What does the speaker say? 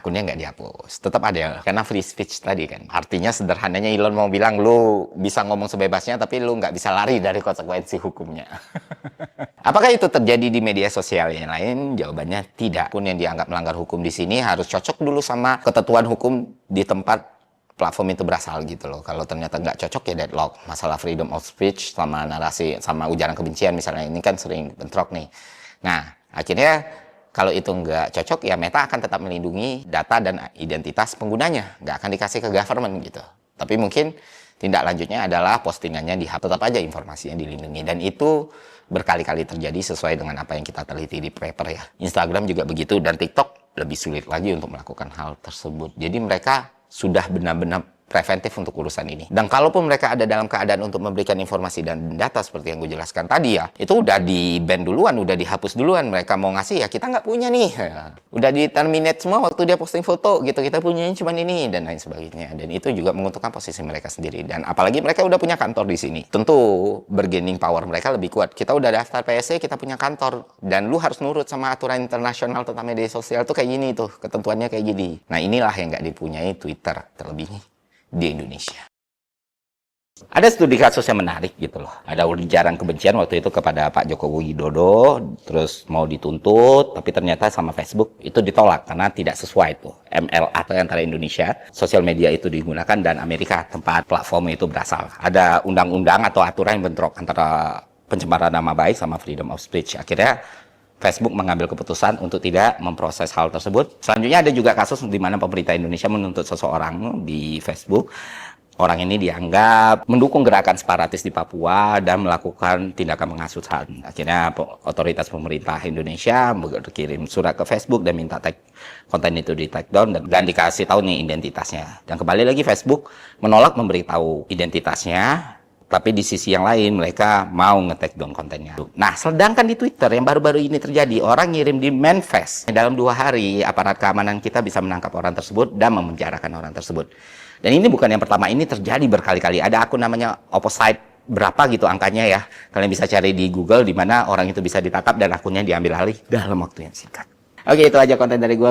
akunnya nggak dihapus. Tetap ada, karena free speech tadi kan. Artinya sederhananya Elon mau bilang, lu bisa ngomong sebebasnya, tapi lu nggak bisa lari dari konsekuensi hukumnya. Apakah itu terjadi di media sosial yang lain? Jawabannya tidak. Akun yang dianggap melanggar hukum di sini harus cocok dulu sama ketentuan hukum di tempat platform itu berasal gitu loh. Kalau ternyata nggak cocok ya deadlock. Masalah freedom of speech sama narasi, sama ujaran kebencian misalnya, ini kan sering bentrok nih. Nah, akhirnya kalau itu nggak cocok, ya Meta akan tetap melindungi data dan identitas penggunanya. Nggak akan dikasih ke government gitu. Tapi mungkin tindak lanjutnya adalah postingannya tetap aja informasinya dilindungi. Dan itu berkali-kali terjadi sesuai dengan apa yang kita teliti di paper ya. Instagram juga begitu, dan TikTok lebih sulit lagi untuk melakukan hal tersebut. Jadi mereka sudah benar-benar preventif untuk urusan ini. Dan kalaupun mereka ada dalam keadaan untuk memberikan informasi dan data seperti yang gue jelaskan tadi ya, itu udah di-ban duluan, udah dihapus duluan. Mereka mau ngasih ya kita nggak punya nih. Udah di-terminate semua waktu dia posting foto gitu, kita punyanya cuma ini dan lain sebagainya. Dan itu juga menguntungkan posisi mereka sendiri. Dan apalagi mereka udah punya kantor di sini. Tentu bargaining power mereka lebih kuat. Kita udah daftar PSC, kita punya kantor. Dan lu harus nurut sama aturan internasional tentang media sosial tuh kayak gini tuh. Ketentuannya kayak gini. Nah inilah yang nggak dipunyai Twitter terlebih di Indonesia. Ada studi kasus yang menarik gitu loh. Ada ujaran kebencian waktu itu kepada Pak Joko Widodo, terus mau dituntut, tapi ternyata sama Facebook itu ditolak karena tidak sesuai tuh MLA atau antara Indonesia, sosial media itu digunakan, dan Amerika tempat platform itu berasal. Ada undang-undang atau aturan yang bentrok antara pencemaran nama baik sama freedom of speech. Akhirnya Facebook mengambil keputusan untuk tidak memproses hal tersebut. Selanjutnya ada juga kasus di mana pemerintah Indonesia menuntut seseorang di Facebook. Orang ini dianggap mendukung gerakan separatis di Papua dan melakukan tindakan pengasuhan. Akhirnya otoritas pemerintah Indonesia berkirim surat ke Facebook dan minta konten itu di take down dan dikasih tahu nih identitasnya. Dan kembali lagi Facebook menolak memberitahu identitasnya. Tapi di sisi yang lain mereka mau nge-take down kontennya. Nah, sedangkan di Twitter yang baru-baru ini terjadi, orang ngirim di manifest. Dalam 2 hari, aparat keamanan kita bisa menangkap orang tersebut dan memenjarakan orang tersebut. Dan ini bukan yang pertama, ini terjadi berkali-kali. Ada akun namanya Opposite, berapa gitu angkanya ya. Kalian bisa cari di Google di mana orang itu bisa ditangkap dan akunnya diambil alih dalam waktu yang singkat. Oke, itu aja konten dari gue.